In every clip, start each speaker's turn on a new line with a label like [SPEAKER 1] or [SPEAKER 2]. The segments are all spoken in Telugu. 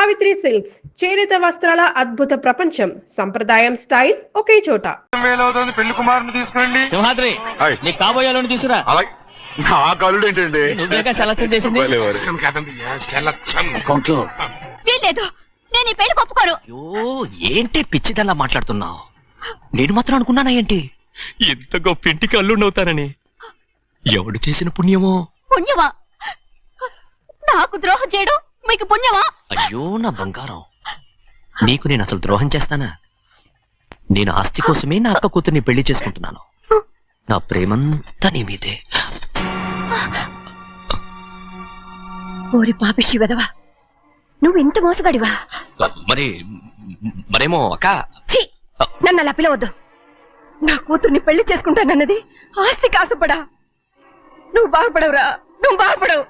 [SPEAKER 1] సావిత్రి సిల్క్స్ చేనేత వస్త్రాల అద్భుత ప్రపంచం. సంప్రదాయం స్టైల్ ఒకే చోట.
[SPEAKER 2] పెళ్లి కుమారుని తీసుకురండి.
[SPEAKER 3] సింహాద్రి నీ కాబోయేలోని తీసుకురా.
[SPEAKER 2] నా కలుడు ఏంటండి?
[SPEAKER 3] నువ్వేగా సెలక్షన్ చేసింది.
[SPEAKER 4] వీల్లేదు, నేను ఈ పెళ్లి ఒప్పుకోను.
[SPEAKER 5] ఏంటి పిచ్చిదల్లా మాట్లాడుతున్నావు? నేను మాత్రం అనుకున్నానా ఏంటి ఎంత గొప్ప ఇంటికి అల్లుండవుతానని? ఎవడు చేసిన పుణ్యమో?
[SPEAKER 4] పుణ్యమా? నాకు ద్రోహం చేయడం మీకు పుణ్యమా?
[SPEAKER 5] అయ్యో నా బంగారం, నీకు నేను అసలు ద్రోహం చేస్తానా? నేను ఆస్తి కోసమే నా అక్క కూతుర్ని పెళ్లి చేసుకుంటున్నాను. నా ప్రేమంతా నీ మీదే.
[SPEAKER 4] ఓరి పాపిష్టి వెదవా, నువ్వు ఇంత మోసగాడివా?
[SPEAKER 5] మరేమో అక్క.
[SPEAKER 4] నన్ను అలా పిలవద్దు. నా కూతుర్ని పెళ్లి చేసుకుంటానన్నది ఆస్తి కాసపడా. నువ్వు బాగుపడవురా, నువ్వు బాగుపడవు.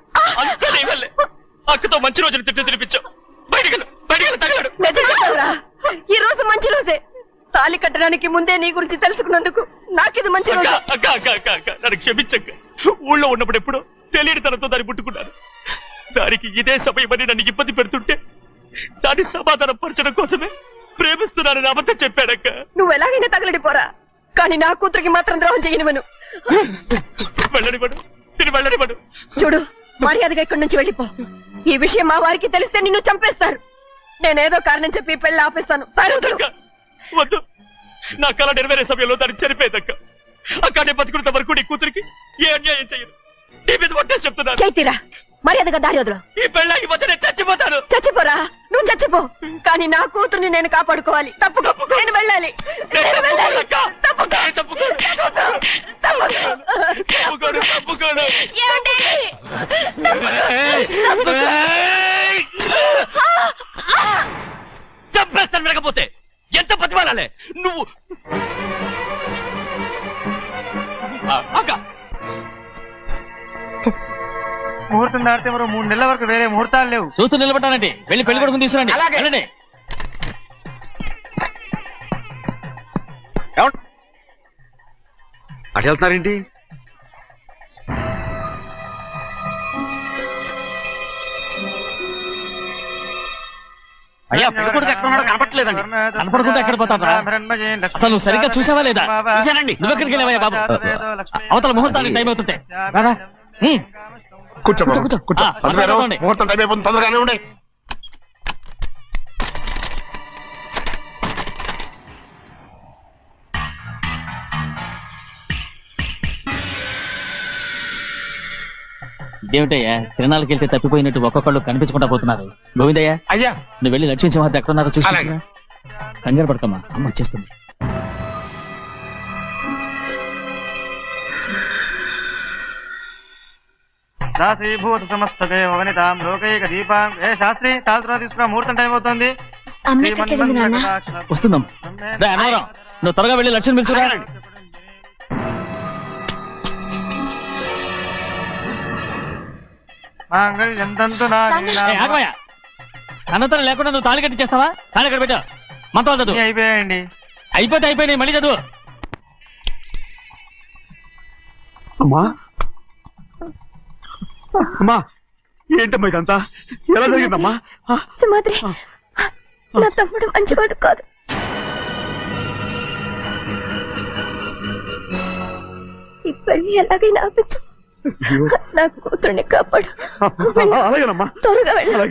[SPEAKER 5] అక్కతో మంచి రోజులు తిట్టు తినిపించావు.
[SPEAKER 4] ఈ రోజు మంచి రోజే. తాళి కట్టడానికి ముందే నీ గురించి తెలుసుకున్నందుకు నాకిది మంచి రోజు.
[SPEAKER 5] నన్ను క్షమించక్క. ఊళ్ళో ఉన్నప్పుడు ఎప్పుడో తెలియని తనతో దాన్ని పుట్టుకున్నాను. దానికి ఇదే సమయమని నన్ను ఇబ్బంది పెడుతుంటే దాన్ని సమాధానం పరచడం కోసమే ప్రేమిస్తున్నానని అబద్ధం చెప్పాడక్క.
[SPEAKER 4] నువ్వు ఎలాగైనా తగలడిపోరా, కానీ నా కూతురికి మాత్రం ద్రోహం చేయనివను.
[SPEAKER 5] వెళ్ళనివ్వడు, నేను వెళ్ళనివ్వడు.
[SPEAKER 4] చూడు, మర్యాదగా ఇక్కడి నుంచి వెళ్ళిపో. ఈ విషయం మా వారికి తెలిస్తే నిన్ను చంపేస్తారు. నేనేదో కారణం చెప్పి పెళ్లి ఆపేస్తాను.
[SPEAKER 5] వద్దు, నా కళ నెరవేరే సమయంలో దాన్ని చనిపోయేదక్క. అక్కడే బతుకున్నంత వరకు నీ కూతురికి ఏ అన్యాయం చేయను. నీ మీద ఒట్టేసి చెప్తున్నాను.
[SPEAKER 4] చైతీరా, మర్యాదగా దారి వదలు.
[SPEAKER 5] ఈ పెళ్ళాకి పోతే నేను చచ్చిపోతాను.
[SPEAKER 4] చచ్చిపోరా, నువ్వు చచ్చిపో, కానీ నా కూతుర్ని నేను కాపాడుకోవాలి. తప్పుకో, నేను వెళ్ళాలి.
[SPEAKER 5] చంపేస్తాను. వినకపోతే ఎంత బతిమాలాలే నువ్వు? అక్క,
[SPEAKER 2] ముహూర్తం దాటితే మరో 3 నెలల వరకు వేరే ముహూర్తాలు లేవు.
[SPEAKER 3] చూస్తూ నిలబట్టానండి. వెళ్ళి పెళ్లి కొడుకుని తీసుకురండి. వెళ్ళండి.
[SPEAKER 2] అటు వెళ్తున్నారేంటి?
[SPEAKER 5] అయ్యా, పెళ్లి కొడుకు ఎక్కడ ఉన్నాడో కనపట్లేదండి.
[SPEAKER 3] కనపడకుండా ఎక్కడ పోతాడా? అసలు నువ్వు సరిగ్గా చూసావా లేదా? నువ్వెక్కడికి వెళ్ళావయ్యా బాబు? అవతల ముహూర్తానికి టైం అవుతుంటే రారా.
[SPEAKER 2] కూర్చో
[SPEAKER 3] కూర్చో కూర్చో.
[SPEAKER 2] ముహూర్తం టైం అయిపోతుంది, తొందరగానే ఉండే.
[SPEAKER 3] ఇదేమిటయ్యా, తిరణాలకు వెళ్తే తప్పిపోయినట్టు ఒక్కొక్కళ్ళు కనిపించకుండా పోతున్నారు. గోవిందయ్య,
[SPEAKER 2] అయ్యా
[SPEAKER 3] నువ్వు వెళ్ళి లక్ష్మీ సింహాద్రి ఎక్కడ ఉన్నారో చూసి కంగారు పడకమ్మా, అమ్మ వచ్చేస్తుంది.
[SPEAKER 2] దాసీభూత సమస్త దేవనితాం లోకైక దీపాం. ఏ శాస్త్రి, తాళతో తీసుకురా, ముహూర్తం టైం అవుతుంది.
[SPEAKER 3] వస్తుందమ్మా. అన్నవరం, నువ్వు త్వరగా వెళ్ళి లక్ష్మణ్ పిలుచురా. అన్నతనం లేకుండా నువ్వు తాళి కట్టి చేస్తావా? తాళి కట్టి పెట్టా. మంత్రాలు చదువు.
[SPEAKER 2] అయిపోయాయండి.
[SPEAKER 3] అయిపోయినాయి, మళ్ళీ చదువు.
[SPEAKER 2] అమ్మా అమ్మా, ఏంటమ్మా ఇదంతా? ఎలా జరిగిందమ్మా?
[SPEAKER 4] సుమాద్రి, నా తమ్ముడు మంచివాడు కాదు. ఈ పెళ్లి ఎలాగైనా ఆపించు. నా కూతుర్ని కాపాడు.
[SPEAKER 2] అలాగేనమ్మా,
[SPEAKER 4] త్వరగా వెళ్ళ.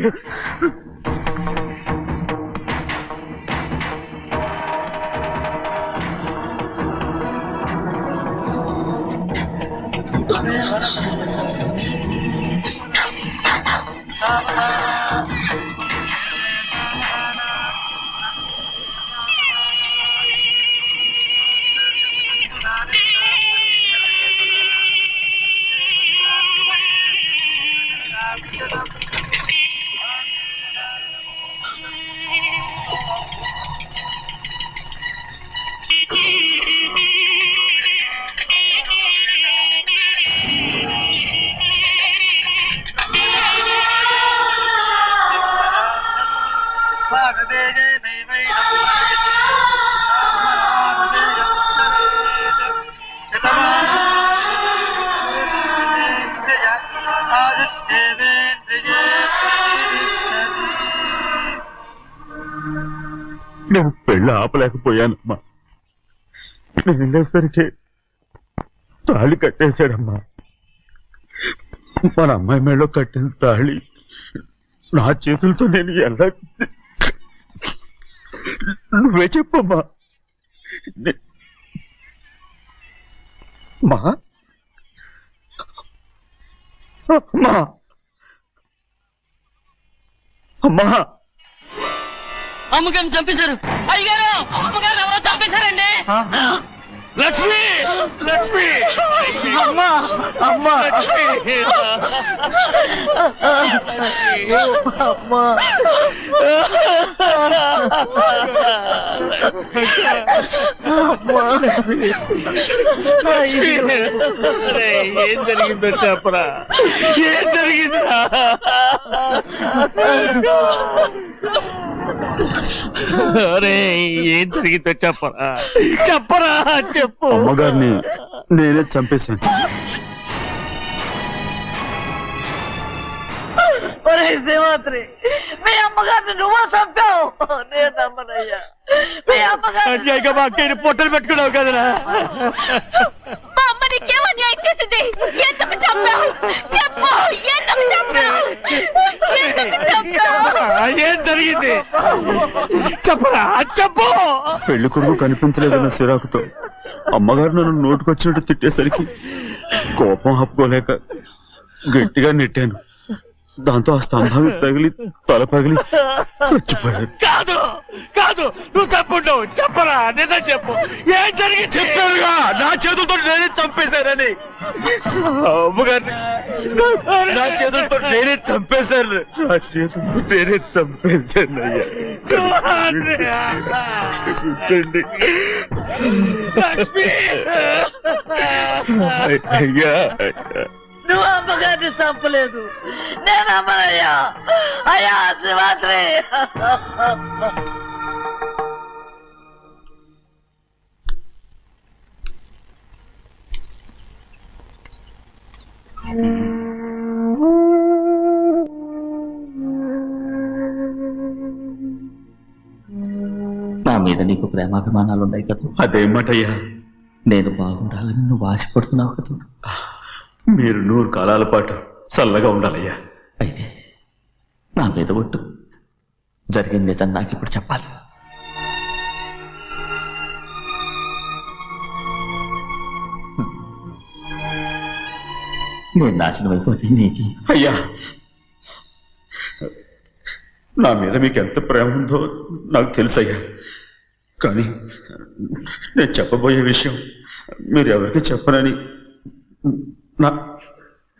[SPEAKER 6] నేను పెళ్ళి ఆపలేకపోయానమ్మా. నేను వెళ్ళేసరికి తాళి కట్టేశాడమ్మా. మన అమ్మాయి మేడలో కట్టిన తాళి నా చేతులతో నేను ఎలా... నువ్వే చెప్పమ్మా. మా అమ్మా అమ్మా
[SPEAKER 3] అమ్మగారిని చంపేశారు. అయ్యగారు, అమ్మగారు ఎవరో చంపేశారండి.
[SPEAKER 5] లక్ష్మి, లక్ష్మి, అమ్మా, అమ్మా, ఏం జరిగిందో చెప్పరా? ఏం జరిగిందా? ఏం జరిగిందో చెప్పరా? చెప్పరా, చెప్పు.
[SPEAKER 6] అమ్మగారిని నేనే చంపేశాను.
[SPEAKER 7] శ్రీమాత్రి, మీ అమ్మగారిని నువ్వు చంపావు. నేను నమ్మనయ్యా. మీ అమ్మగారు
[SPEAKER 5] మా అక్కని పొట్టలు పెట్టుకున్నావు కదరా.
[SPEAKER 4] మా అమ్మ నీకేం అన్యాయం చేసింది? ఎందుకు చంపావు? చెప్పు, ఎందుకు చంపావు? ఎందుకు చంపావు?
[SPEAKER 5] ఏం జరిగింది చెప్పరా, చెప్పు.
[SPEAKER 6] పెళ్లి కొడుకు కనిపించలేదన్న సిరాకుతో అమ్మగారు నన్ను నోటుకొచ్చినట్టు తిట్టేసరికి కోపం ఆపుకోలేక గట్టిగా నెట్టాను. దాంతో ఆ స్తంభానికి తగిలి తల పగిలి చచ్చిపోయాడు.
[SPEAKER 5] కాదు కాదు, నువ్వు చెప్పుండవు. చెప్పరా, నిజం చెప్పు. ఏం జరిగి చెప్పారుగా, నా చేతులతో నేనే చంపేశానని. అమ్మగారిని
[SPEAKER 6] నా చేతులతో నేనే చంపేశాను. నా చేతులతో నేనే చంపేశాను. అయ్యా కూర్చోండి. అయ్యా
[SPEAKER 7] నువ్వు అమ్మగారిని చంపలేదు. నేను అమ్మనయ్యా. అయ్యా శ్రీమాత్రి.
[SPEAKER 3] నా మీద నీకు ప్రేమాభిమానాలు ఉన్నాయి కదా.
[SPEAKER 6] అదేమాటయ్యా?
[SPEAKER 3] నేను బాగుండాలని నువ్వు ఆశపడుతున్నావు కదా.
[SPEAKER 6] మీరు 100 కాలాల పాటు చల్లగా ఉండాలయ్యా.
[SPEAKER 3] అయితే నా మీద ఒట్టు. జరిగిన నిజం నాకు ఇప్పుడు చెప్పాలి. నేను నాశనం అయిపోతే నీకు.
[SPEAKER 6] అయ్యా, నా మీద మీకు ఎంత ప్రేమ ఉందో నాకు తెలుసయ్యా. కానీ నేను చెప్పబోయే విషయం మీరు ఎవరికి చెప్పనని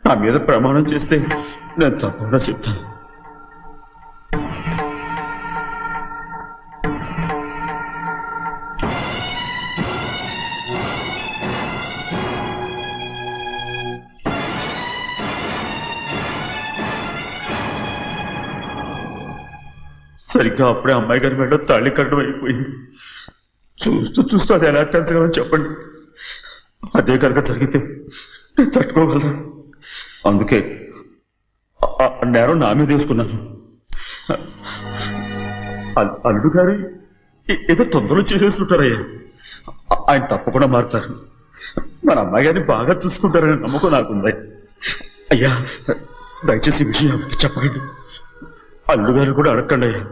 [SPEAKER 6] నా మీద ప్రమాణం చేస్తే నేను తప్పకుండా చెప్తాను. సరిగ్గా అప్పుడే అమ్మాయి గారి మెడలో తాళి కట్టడం అయిపోయింది. చూస్తూ చూస్తూ అది ఎలా తెంచగలని చెప్పండి. అదే కనుక జరిగితే నేను తట్టుకోగలరా? అందుకే నేరం నా మీద తీసుకున్నాను. అల్లుడు గారు ఏదో తొందరలో చేసేస్తుంటారయ్యా. ఆయన తప్పకుండా మారుతారు. మన అమ్మాయి గారిని బాగా చూసుకుంటారని నమ్మకం నాకుంది. అయ్యా, దయచేసి ఈ విషయం ఎవరికి చెప్పకండి. అల్లుడు గారు కూడా అడగండి అయ్యా.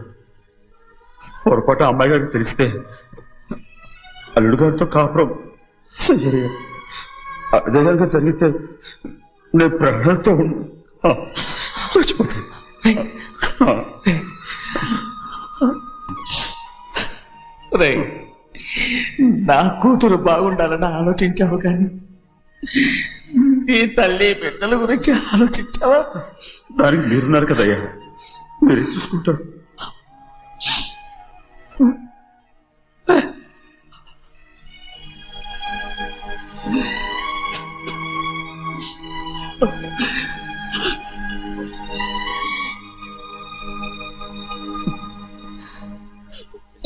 [SPEAKER 6] పొరపాటు అమ్మాయి గారికి తెలిస్తే అల్లుడు గారితో కాపురం సయ్యయ్యా. అదే కనుక జరిగితే నేను ప్రాణాలతో చచ్చిపోతాను.
[SPEAKER 5] నా కూతురు బాగుండాలని ఆలోచించావు కానీ నీ తల్లి బిడ్డల గురించి ఆలోచించావా?
[SPEAKER 6] దానికి మీరున్నారు కదయ్యా, మీరే చూసుకుంటారు.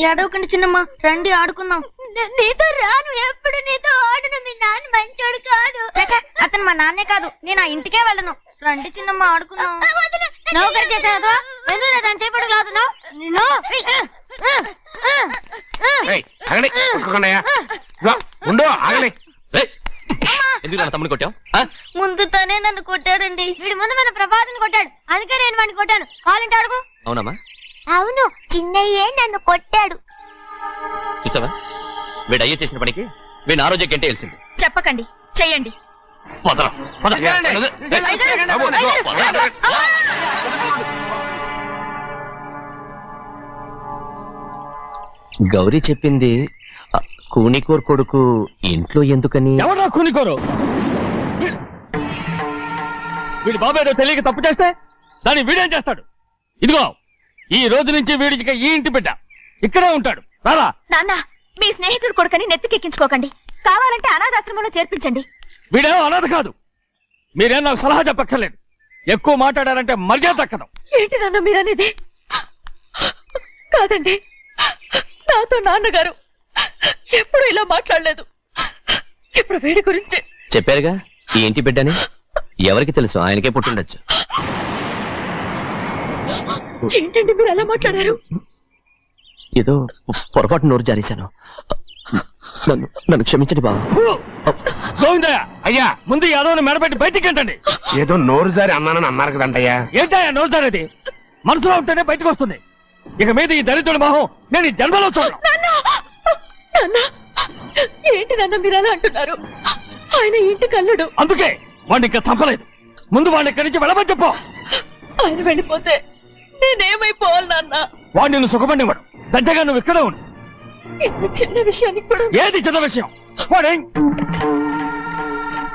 [SPEAKER 8] ఏడవకండి చిన్నమ్మ, రండి ఆడుకుందాం. నీతో రాను, ఎప్పుడు నీతో ఆడను. మీ నాన్న మంచోడు కాదు. అతను మా నాన్నే కాదు, నేను ఆ ఇంటికే వెళ్ళను. రండి చిన్నమ్మ ఆడుకుందాం. నౌకరి చేసావు ఎందుకు దాని చేపడు కాదు.
[SPEAKER 3] ఎందుకు నా తమ్ముని కొట్టావు?
[SPEAKER 8] ముందు తనే నన్ను కొట్టాడండి. వీడి ముందు మన ప్రభాతం కొట్టాడు, అందుకే నేను వాడిని కొట్టాను. కావాలంటే అడుగు.
[SPEAKER 3] అవునమ్మా,
[SPEAKER 8] అవును, చిన్నయ్యే నన్ను కొట్టాడు.
[SPEAKER 3] చూసావా, వీడు అయ్యే చేసిన పనికి వీడిని ఆరోగ్యం కంటే తెలిసింది.
[SPEAKER 4] చెప్పకండి, చెయ్యండి.
[SPEAKER 3] గౌరీ చెప్పింది కూనికోర్ కొడుకు ఇంట్లో ఎందుకని.
[SPEAKER 5] ఎవరా కూనికోరు? వీడి బాబాయ్ తెలియక తప్పు చేస్తే దాన్ని వీడేం చేస్తాడు? ఇదిగో, ఈ రోజు నుంచి వీడికి ఈ ఇంటి బిడ్డ ఇక్కడే ఉంటాడు. రారా.
[SPEAKER 4] నాన్న, మీ స్నేహితుడు కొడుకని నెత్తికెక్కించుకోకండి. కావాలంటే అనాథాశ్రమంలో చేర్పించండి.
[SPEAKER 5] వీడేమో అనాథ కాదు. మీరేం నాకు సలహా చెప్పక్కర్లేదు. ఎక్కువ మాట్లాడారంటే మర్యాద దక్కదు.
[SPEAKER 4] ఏంటి నాన్న మీరనేది? కాదండి, నాతో నాన్నగారు ఎప్పుడు ఇలా మాట్లాడలేదు. ఇప్పుడు వీడి గురించి
[SPEAKER 3] చెప్పారుగా ఈ ఇంటి బిడ్డని. ఎవరికి తెలుసు, ఆయనకే పుట్టుండొచ్చు.
[SPEAKER 4] ఏంటండి మీరు ఎలా మాట్లాడారు?
[SPEAKER 3] ఏదో పొరపాటు నోరు జారేశాను. నన్ను క్షమించండి బాబు.
[SPEAKER 5] గోవిందయ్య, అయ్యా, ముందు యాదవ్ని మెడబెట్టి బయటికి ఏంటండి?
[SPEAKER 9] ఏదో నోరు జారి అన్నానని అన్నారు కదంటయ్యా.
[SPEAKER 5] ఏంటయ్యా నోరు జారేది? మనసులో ఉంటేనే బయటకు వస్తుంది. ఇక మీద ఈ దరిద్రుడి మొహం నేను ఈ జన్మలో చూడను.
[SPEAKER 4] ఏంటి నాన్న మీరు అలా అంటున్నారు? ఆయన ఇంటి కల్లుడు.
[SPEAKER 5] అందుకే వాడిని ఇంకా చంపలేదు. ముందు వాడిని ఇక్కడి నుంచి వెళ్ళమని చెప్పు.
[SPEAKER 4] ఆయన వెళ్ళిపోతే నేనేమైపోవాలి నాన్న?
[SPEAKER 5] వాడు నిన్ను సుఖపడివాడు. దజ్జగా నువ్వు ఇక్కడే ఉండు.
[SPEAKER 4] ఇంత చిన్న విషయానికి కూడా.
[SPEAKER 5] ఏది చిన్న విషయం? వాడే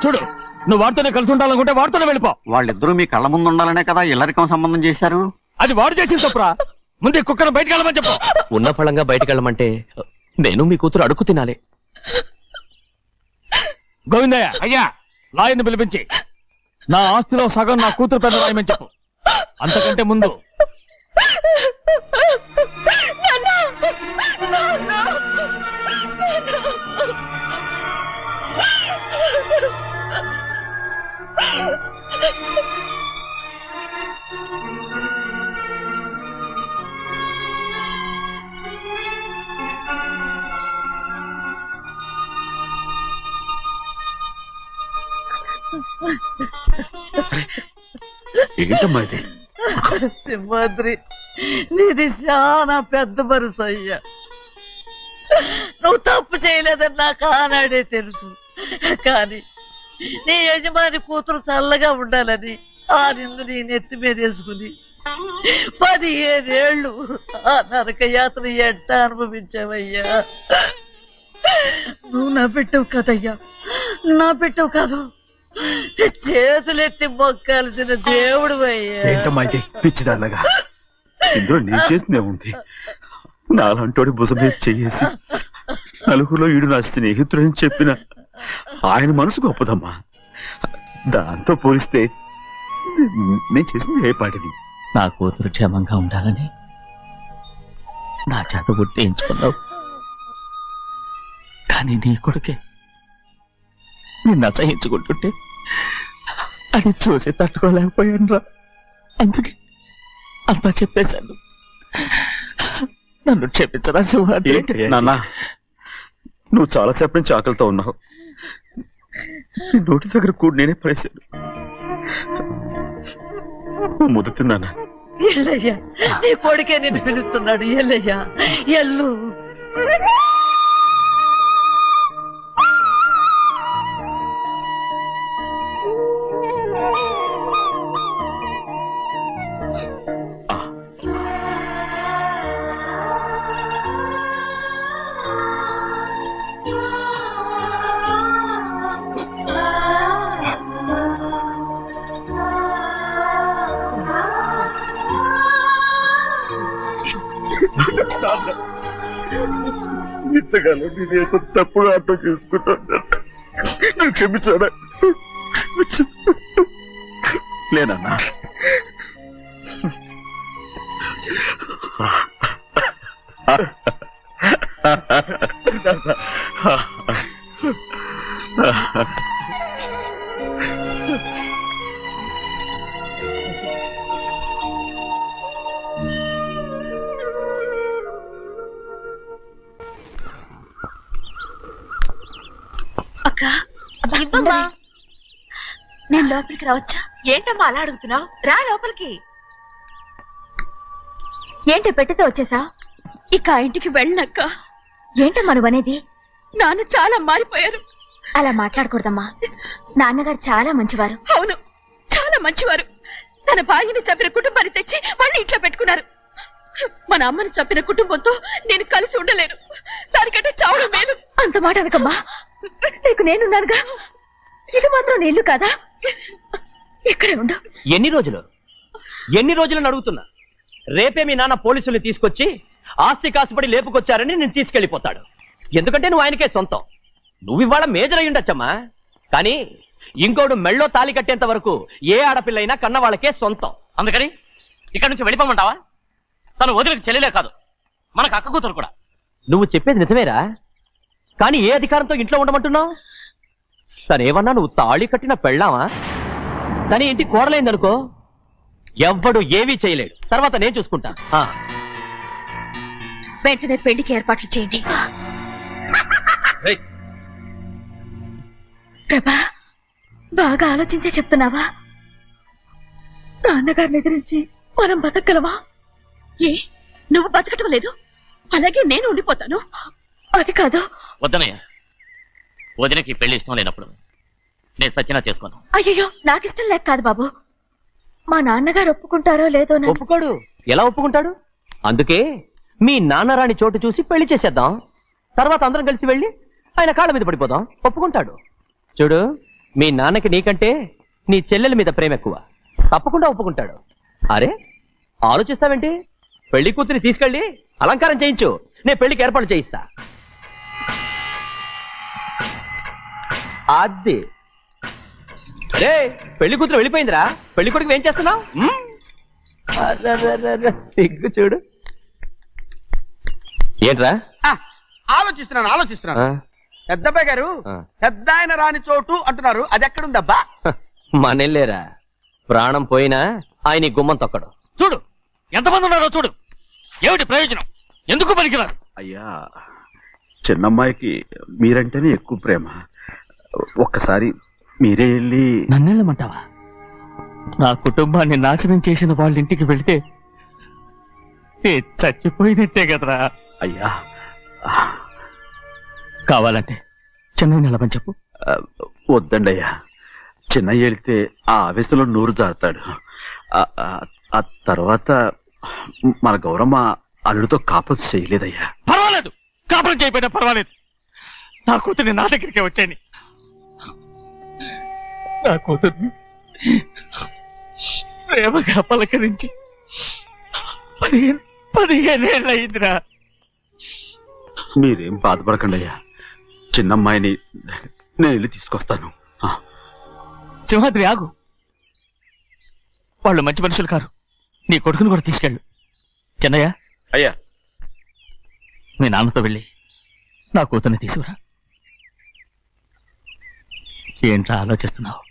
[SPEAKER 5] చూడు, నువ్వు వాడితోనే కలిసి ఉండాలనుకుంటే వాడితోనే వెళ్ళిపో.
[SPEAKER 2] వాళ్ళిద్దరూ మీ కళ్ళ ముందు ఉండాలనే కదా ఇల్లరికం సంబంధం చేశారు.
[SPEAKER 5] అది వాడు చేసిన తప్పురా. ముందు ఈ కుక్కను బయటకు వెళ్ళమని చెప్పు.
[SPEAKER 3] ఉన్న పళంగా బయటకు వెళ్ళమంటే నేను మీ కూతురు అడుగు తినాలి.
[SPEAKER 5] గోవిందయ్య, అయ్యా, లాయర్ని పిలిపించి నా ఆస్తిలో సగం నా కూతురు పెద్ద రాయమని చెప్పు. అంతకంటే ముందు
[SPEAKER 6] ఏంటమ్మా ఇది?
[SPEAKER 7] సింహాద్రి, నీది చాలా పెద్ద మనసు అయ్యా. నువ్వు తప్పు చేయలేదని నాకు ఆనాడే తెలుసు. కానీ నీ యజమాని కూతురు చల్లగా ఉండాలని ఆ నిందు నీ నెత్తి మీద వేసుకుని 15 ఏళ్ళు ఆ నరక యాత్ర ఎట్ట అనుభవించావయ్యా. నువ్వు నా పెట్టవు కదయ్యా, నా పెట్టవు కాదు, చేతులెత్తి మొక్కాల్సిన దేవుడు అయ్యా.
[SPEAKER 6] ఏంటమ్మా ఇది పిచ్చిదాన్నగా? ఇందులో నేను చేసినే ఉంది. నాలంటోడి భుజం మీద చెయ్యేసి నలుగురిలో ఈడు నా స్నేహితుడని చెప్పిన ఆయన మనసు గొప్పదమ్మా. దాంతో పోలిస్తే నేను చేసింది ఏ పాటిది?
[SPEAKER 3] నా కూతురు క్షేమంగా ఉండాలని నా చేత గుర్తించుకున్నావు. కానీ నీ కొడుకే నిన్ను అసహించుకుంటుంటే అది చూసి తట్టుకోలేకపోయాను రా. అందుకే అంతా చెప్పేశాను. నన్ను క్షమించరా సింహాద్రి.
[SPEAKER 6] నాన్న, నువ్వు చాలాసేపు నుంచి ఆకలితో ఉన్నావు. నోటి దగ్గర కూడా నేనే పడేశాను. ముద్దు తిన్నానా?
[SPEAKER 7] ఎల్లయ్యా, నీ కొడుకే నిన్ను పిలుస్తున్నాడు. ఎల్లయ్యా, ఎల్లు.
[SPEAKER 6] ఇంతకాలం నేనేదో తప్పుగా అర్థం చేసుకుంటాను. నువ్వు క్షమించాడా? లేనన్నా,
[SPEAKER 4] అక్క
[SPEAKER 8] ఇవ్వమ్మా.
[SPEAKER 4] నేను లోపలికి రావచ్చా? ఏంటమ్మా అలా అడుగుతున్నావు? రా లోపలికి. ఏంటి పెట్టితే వచ్చేసా? ఇక ఆ ఇంటికి వెళ్ళనక్క.
[SPEAKER 8] ఏంటమ్మా నువ్వు అనేది?
[SPEAKER 4] నాన్న చాలా మారిపోయారు.
[SPEAKER 8] అలా మాట్లాడకూడదమ్మా. నాన్నగారు చాలా మంచివారు.
[SPEAKER 4] అవును, చాలా మంచివారు. తన భార్యని చంపిన కుటుంబాన్ని తెచ్చి మళ్ళీ ఇంట్లో పెట్టుకున్నారు. మన అమ్మని చంపిన కుటుంబంతో నేను కలిసి ఉండలేను. దానికంటే చావడం మేలు.
[SPEAKER 8] అంత మాట అనకమ్మా. నీకు నేనున్నానుగా. ఇది మాత్రం నీళ్లు కాదా? ఇక్కడే ఉండు.
[SPEAKER 3] ఎన్ని రోజులని అడుగుతున్నా. రేపే మీ నాన్న పోలీసుల్ని తీసుకొచ్చి ఆస్తి కాసుపడి లేపుకొచ్చారని నేను తీసుకెళ్లిపోతాడు. ఎందుకంటే నువ్వు ఆయనకే సొంతం. నువ్వు ఇవాళ మేజర్ అయి ఉండొచ్చమ్మా, కానీ ఇంకోడు మెళ్ళో తాళి కట్టేంత వరకు ఏ ఆడపిల్లైనా కన్న వాళ్ళకే సొంతం.
[SPEAKER 5] అందుకని ఇక్కడ నుంచి వెళ్ళిపోమంటావా? తను వదిలికి చెల్లెలే కాదు, మనకు అక్క కూతురు కూడా.
[SPEAKER 3] నువ్వు చెప్పేది నిజమేరా, కానీ ఏ అధికారంతో ఇంట్లో ఉండమంటున్నావు? తనేమన్నా నువ్వు తాళి కట్టిన పెళ్ళావా? తన ఇంటి కోడలైందనుకో, ఎవ్వడు ఏవీ చేయలేడు. తర్వాత నేను చూసుకుంటా.
[SPEAKER 4] వెంటనే పెళ్లికి ఏర్పాట్లు చేయండి. ప్రభా, బాగా ఆలోచించే చెప్తున్నావా? నాన్నగారిని ఎదిరించి మనం బతకగలవా? ఏ, నువ్వు బతకటం లేదు, అలాగే నేను ఉండిపోతాను. అది కాదు.
[SPEAKER 5] వద్దనయ్య, వదినకి పెళ్లి ఇష్టం లేనప్పుడు నేను సచ్చినా చేసుకోను.
[SPEAKER 4] అయ్యో, నాకిష్టం లేక కాదు బాబు. మా నాన్నగారు ఒప్పుకుంటారో లేదో.
[SPEAKER 3] ఒప్పుకోడు. ఎలా ఒప్పుకుంటాడు? అందుకే మీ నాన్నరాని చోటు చూసి పెళ్లి చేసేద్దాం. తర్వాత అందరం కలిసి వెళ్ళి ఆయన కాళ్ళ మీద పడిపోదాం. ఒప్పుకుంటాడు. చూడు, మీ నాన్నకి నీకంటే నీ చెల్లెల మీద ప్రేమ ఎక్కువ. తప్పకుండా ఒప్పుకుంటాడు. అరే, ఆలోచిస్తావేంటి? పెళ్లి కూతురి తీసుకెళ్ళి అలంకారం చేయించు, నేను పెళ్లికి ఏర్పాటు చేయిస్తా. అది రే, పెళ్లి కూతురు వెళ్ళిపోయిందిరా. పెళ్లి కొడుకు ఏం చేస్తున్నావు? సిగ్గు చూడు. ఏంట్రా?
[SPEAKER 9] ఆలోచిస్తున్నాను. పెద్దబ్బాయి గారు పెద్ద ఆయన రాని చోటు అంటున్నారు, అది ఎక్కడుందబ్బా?
[SPEAKER 3] మనెళ్ళేరా. ప్రాణం పోయినా ఆయన ఈ గుమ్మం తొక్కడు.
[SPEAKER 5] చూడు ఎంతమంది ఉన్నారో చూడు. ఏమిటి ప్రయోజనం? ఎందుకు పనికిరారు?
[SPEAKER 6] అయ్యా, చిన్నమ్మాయికి మీరంటేనే ఎక్కువ ప్రేమ. ఒక్కసారి మీరే వెళ్ళి.
[SPEAKER 3] నన్నెళ్ళమంటావా?
[SPEAKER 5] నా కుటుంబాన్ని నాశనం చేసిన వాళ్ళ ఇంటికి వెళితే చచ్చిపోయినట్టే కదరా.
[SPEAKER 6] అయ్యా,
[SPEAKER 5] కావాలంటే చెన్నై నిలబని చెప్పు.
[SPEAKER 6] వద్దండి అయ్యా. చిన్నయ్య వెళితే ఆ ఆవేశంలో నోరు జారుతాడు. ఆ తర్వాత మన గౌరమ్మ అల్లుడితో కాపురం చేయలేదయ్యా.
[SPEAKER 5] పర్వాలేదు, కాపురం చేయకపోయినా పర్వాలేదు. నా కూతుర్ని నా దగ్గరికే వచ్చాయని. నా కూతుర్ని ప్రేమగా పలకరించి 15 ఏళ్ళు అయిందిరా.
[SPEAKER 6] మీరేం బాధపడకండి అయ్యా. చిన్నమ్మాయిని నేను వెళ్ళి తీసుకొస్తాను.
[SPEAKER 5] సింహాద్రి ఆగు. వాళ్ళు మంచి మనుషులు కారు. నీ కొడుకుని కూడా తీసుకెళ్ళు. చెన్నయ్య,
[SPEAKER 6] అయ్యా,
[SPEAKER 5] మీ నాన్నతో వెళ్ళి నా కూతుర్ని తీసుకురా. ఏంట్రా ఆలోచిస్తున్నావు?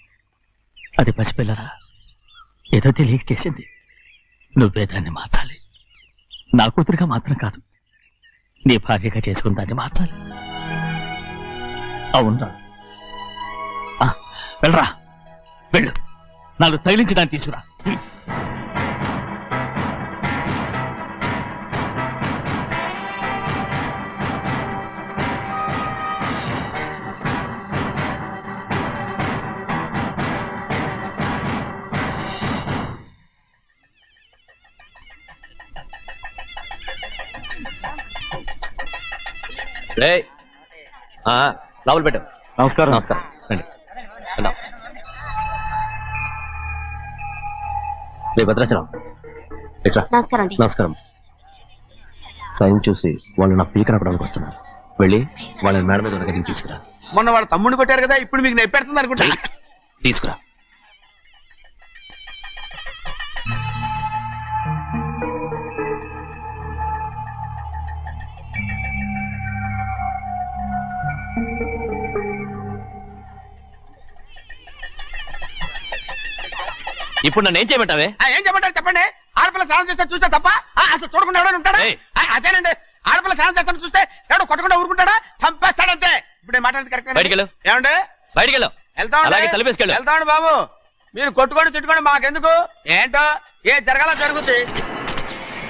[SPEAKER 5] అది పసిపిల్లరా, ఏదో తెలియక చేసింది. నువ్వే దాన్ని మార్చాలి. నా కూతురుగా మాత్రం కాదు, నీ భార్యగా చేసుకున్న దాన్ని మార్చాలి. అవునరా, వెళ్ళరా, వెళ్ళు. నాలుగు తగిలించి దాన్ని తీసుకురా.
[SPEAKER 3] లోపల పెట్టు.
[SPEAKER 5] నమస్కారం.
[SPEAKER 3] నమస్కారం. రండి. భద్రాచలం.
[SPEAKER 8] నమస్కారం అండి.
[SPEAKER 3] నమస్కారం. టైం చూసి వాళ్ళు నా పీక నప్పడానికి వస్తున్నారు. వెళ్ళి వాళ్ళని మేడ మీద ఉన్న గదికి తీసుకురా.
[SPEAKER 9] మొన్న వాళ్ళ తమ్ముడిని కొట్టారు కదా, ఇప్పుడు మీకు నెప్పెడుతుంది అనుకుంటా.
[SPEAKER 3] తీసుకురా. ఇప్పుడు నన్ను ఏం చేయమంటావే?
[SPEAKER 9] ఏం చెప్పంటారు చెప్పండి. ఆడపిల్ల స్నానం చేస్తే చూస్తే తప్ప అసలు చూడకుండా ఎవడో ఉంటాడా? అదేనండి, ఆడపిల్ల స్నానం చేస్తాను చూస్తే ఎవడో కొట్టకుండా ఊరుకుంటాడా? చంపేస్తాడంతే. ఇప్పుడు మాట్లాడేది కరెక్ట్
[SPEAKER 3] బయటికెళ్ళు.
[SPEAKER 9] ఏమండి
[SPEAKER 3] బయటికెళ్ళు.
[SPEAKER 9] వెళ్తా
[SPEAKER 3] అలాగే తలపేసుకెళ్ళు.
[SPEAKER 9] వెళ్తాండి బాబు. మీరు కొట్టుకొని తిట్టుకోండి, మాకెందుకు? ఏంటో ఏ జరగాల జరుగుతుంది.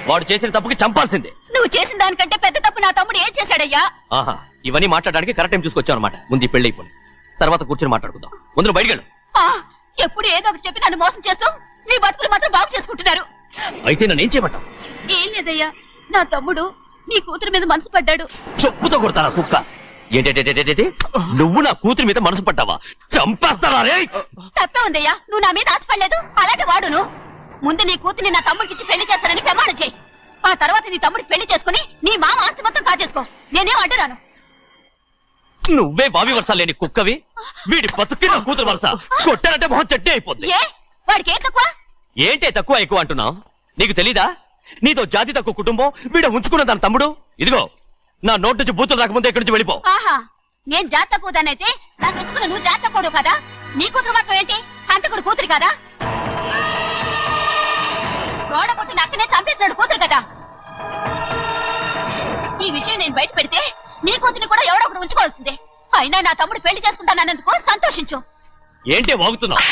[SPEAKER 3] వాడు చేసిన తప్పుకి చంపాల్సిందే.
[SPEAKER 4] నువ్వు చేసిన దానికంటే పెద్ద తప్పు నా తమ్ముడు ఏం చేశాడయ్యా?
[SPEAKER 3] ఆహా, ఇవన్నీ మాట్లాడడానికి కరెక్ట్ టైం చూసుకొచ్చావు అనమాట. ముందు ఈ పెళ్లి అయిపోయి తర్వాత కూర్చొని మాట్లాడుకుందాం. ముందు బయటికెళ్ళు.
[SPEAKER 4] ఎప్పుడు ఏదో ఒకటి చెప్పి నన్ను మోసం చేస్తూ మీ బతుకులు మాత్రం బాగు చేసుకుంటున్నారు.
[SPEAKER 3] అయితే నన్ను ఏం చేయమంటావు?
[SPEAKER 4] ఏం లేదయ్యా, నా తమ్ముడు నీ కూతురు మీద మనసు పడ్డాడు.
[SPEAKER 3] చెప్పుతో కొడతారా కుక్క? ఏంటేంటి నువ్వు నా కూతురి మీద మనసు పడ్డావా? చంపేస్తారా రే?
[SPEAKER 4] తప్పే ఉందయ్యా, నువ్వు నా మీద ఆశపడలేదు, అలాగే వాడును. ముందు నీ కూతుర్ని నా తమ్ముడికి పెళ్లి చేస్తానని ప్రమాణం చేయి. ఆ తర్వాత నీ తమ్ముడికి పెళ్లి చేసుకుని నీ మామ ఆస్తి మొత్తం కాజేసుకో. నేనేం అడ్డురాను.
[SPEAKER 3] నువ్వే బావి వరుస లేని కుక్కవి. వీడి బతుక్కి నా కూతురు వరుస. కొట్టారంటే మొహం చట్నీ అయిపోద్ది.
[SPEAKER 4] ఏ వాడికి ఏం తక్కువ?
[SPEAKER 3] ఏంటే తక్కువ ఎక్కువ అంటున్నావు? నీకు తెలీదా? నీతో జాతి తక్కువ కుటుంబం వీడ ఉంచుకున్న దాని తమ్ముడు. ఇదిగో నా నోటి నుంచి బూతులు రాకముందే ఇక్కడి నుంచి వెళ్ళిపో.
[SPEAKER 4] ఆహా, నేను జాత కూదనైతే నన్ను ఉంచుకున్న నువ్వు జాత కూడు కదా? నీ కూతురు మాత్రం ఏంటి, హంతకుడు కూతురు కదా? గోడ పుట్టిన అక్కనే చంపేశాడు కూతురు కదా? ఈ విషయం నేను బయట పెడితే నీ కూతురిని కూడా ఎవడో ఒకటి ఉంచుకోవాల్సిందే. అయినా నా తమ్ముడు పెళ్లి చేసుకుంటానన్నందుకు సంతోషించు.
[SPEAKER 3] ఏంటే వాగుతున్నావు?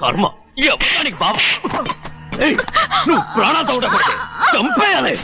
[SPEAKER 3] కర్మ ఎవరికి బాబా. నువ్వు ప్రాణాలతో ఉండకూడదు, చంపేయాలి.